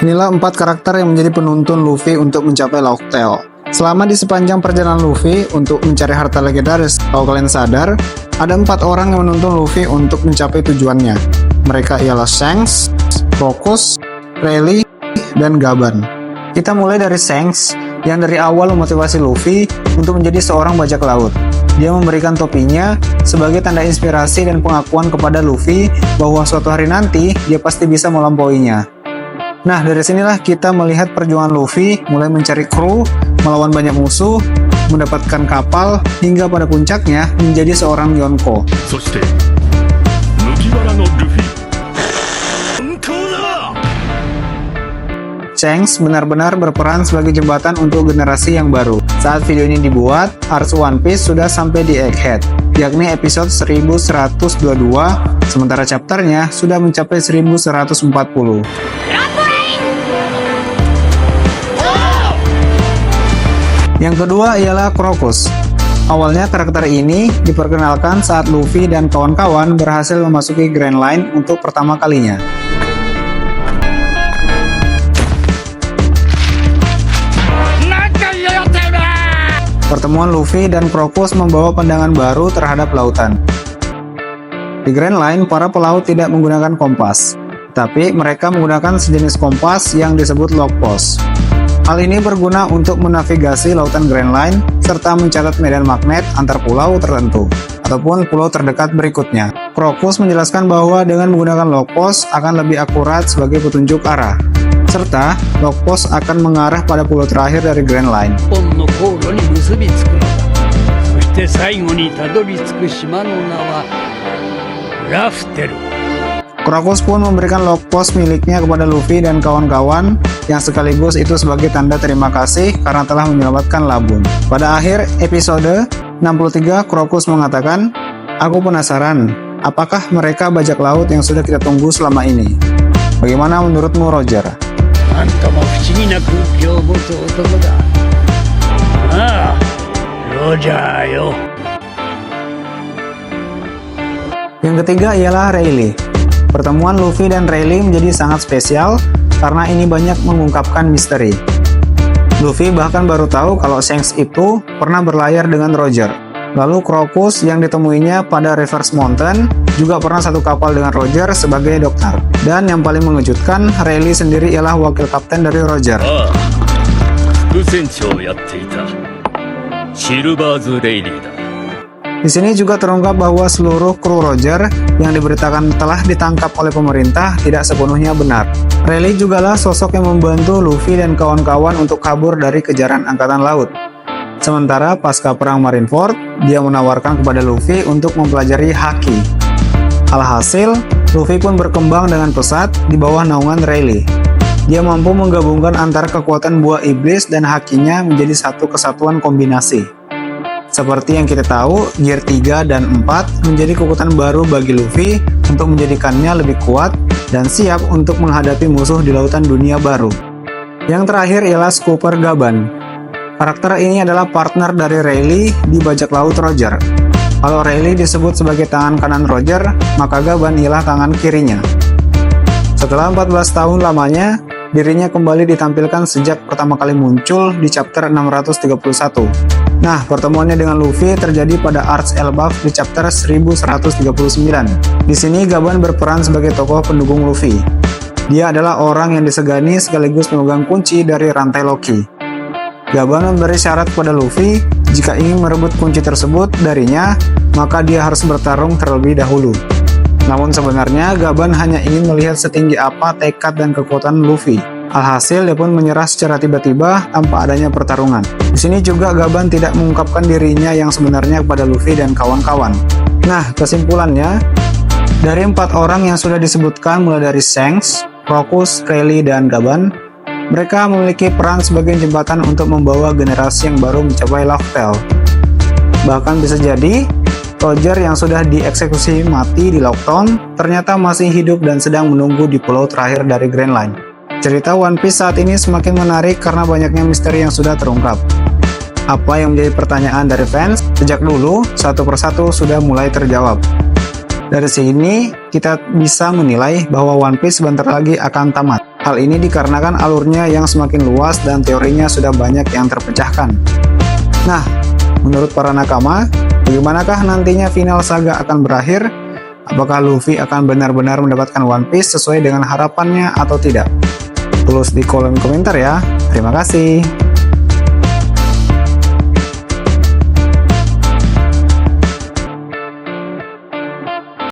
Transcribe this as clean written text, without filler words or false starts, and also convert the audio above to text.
Inilah 4 karakter yang menjadi penuntun Luffy untuk mencapai Laugh Tale. Selama di sepanjang perjalanan Luffy untuk mencari harta legendaris, kalau kalian sadar, ada 4 orang yang menuntun Luffy untuk mencapai tujuannya. Mereka ialah Shanks, Crocus, Rayleigh, dan Gaban. Kita mulai dari Shanks, yang dari awal memotivasi Luffy untuk menjadi seorang bajak laut. Dia memberikan topinya sebagai tanda inspirasi dan pengakuan kepada Luffy bahwa suatu hari nanti dia pasti bisa melampauinya. Nah, dari sinilah kita melihat perjuangan Luffy mulai mencari kru, melawan banyak musuh, mendapatkan kapal, hingga pada puncaknya menjadi seorang Yonko. Shanks benar-benar berperan sebagai jembatan untuk generasi yang baru. Saat video ini dibuat, arc One Piece sudah sampai di Egghead, yakni episode 1122, sementara chapternya sudah mencapai 1140. Yang kedua ialah Crocus. Awalnya karakter ini diperkenalkan saat Luffy dan kawan-kawan berhasil memasuki Grand Line untuk pertama kalinya. Pertemuan Luffy dan Crocus membawa pandangan baru terhadap lautan. Di Grand Line, para pelaut tidak menggunakan kompas, tapi mereka menggunakan sejenis kompas yang disebut logpost. Hal ini berguna untuk menavigasi lautan Grand Line serta mencatat medan magnet antar pulau tertentu ataupun pulau terdekat berikutnya. Crocus menjelaskan bahwa dengan menggunakan logpost akan lebih akurat sebagai petunjuk arah, serta logpost akan mengarah pada pulau terakhir dari Grand Line. Crocus pun memberikan logpost miliknya kepada Luffy dan kawan-kawan, yang sekaligus itu sebagai tanda terima kasih karena telah menyelamatkan Labun. Pada akhir episode 63, Crocus mengatakan, "Aku penasaran, apakah mereka bajak laut yang sudah kita tunggu selama ini? Bagaimana menurutmu, Roger?" Yang ketiga ialah Rayleigh. Pertemuan Luffy dan Rayleigh menjadi sangat spesial karena ini banyak mengungkapkan misteri. Luffy bahkan baru tahu kalau Shanks itu pernah berlayar dengan Roger. Lalu Crocus yang ditemuinya pada Reverse Mountain juga pernah satu kapal dengan Roger sebagai dokter. Dan yang paling mengejutkan, Rayleigh sendiri ialah wakil kapten dari Roger. Di sini juga terungkap bahwa seluruh kru Roger yang diberitakan telah ditangkap oleh pemerintah tidak sepenuhnya benar. Rayleigh jugalah sosok yang membantu Luffy dan kawan-kawan untuk kabur dari kejaran Angkatan Laut. Sementara pasca perang Marineford, dia menawarkan kepada Luffy untuk mempelajari Haki. Alhasil, Luffy pun berkembang dengan pesat di bawah naungan Rayleigh. Dia mampu menggabungkan antara kekuatan buah iblis dan Hakinya menjadi satu kesatuan kombinasi. Seperti yang kita tahu, Gear 3 dan 4 menjadi kekuatan baru bagi Luffy untuk menjadikannya lebih kuat dan siap untuk menghadapi musuh di lautan dunia baru. Yang terakhir ialah Scooper Gaban. Karakter ini adalah partner dari Rayleigh di bajak laut Roger. Kalau Rayleigh disebut sebagai tangan kanan Roger, maka Gaban ialah tangan kirinya. Setelah 14 tahun lamanya, dirinya kembali ditampilkan sejak pertama kali muncul di chapter 631. Nah, pertemuannya dengan Luffy terjadi pada Arch Elbaf di chapter 1139. Di sini Gaban berperan sebagai tokoh pendukung Luffy. Dia adalah orang yang disegani sekaligus pemegang kunci dari rantai Loki. Gaban memberi syarat kepada Luffy, jika ingin merebut kunci tersebut darinya, maka dia harus bertarung terlebih dahulu. Namun sebenarnya Gaban hanya ingin melihat setinggi apa tekad dan kekuatan Luffy. Alhasil dia pun menyerah secara tiba-tiba tanpa adanya pertarungan. Di sini juga Gaban tidak mengungkapkan dirinya yang sebenarnya kepada Luffy dan kawan-kawan. Nah, kesimpulannya, dari 4 orang yang sudah disebutkan mulai dari Shanks, Crocus, Rayleigh, dan Gaban, mereka memiliki peran sebagai jembatan untuk membawa generasi yang baru mencapai Laugh Tale. Bahkan bisa jadi Roger yang sudah dieksekusi mati di Lockdown ternyata masih hidup dan sedang menunggu di pulau terakhir dari Grand Line. Cerita One Piece saat ini semakin menarik karena banyaknya misteri yang sudah terungkap. Apa yang menjadi pertanyaan dari fans sejak dulu, satu persatu sudah mulai terjawab. Dari sini, kita bisa menilai bahwa One Piece sebentar lagi akan tamat. Hal ini dikarenakan alurnya yang semakin luas dan teorinya sudah banyak yang terpecahkan. Nah, menurut para nakama, bagaimanakah nantinya final saga akan berakhir? Apakah Luffy akan benar-benar mendapatkan One Piece sesuai dengan harapannya atau tidak? Tulis di kolom komentar ya. Terima kasih.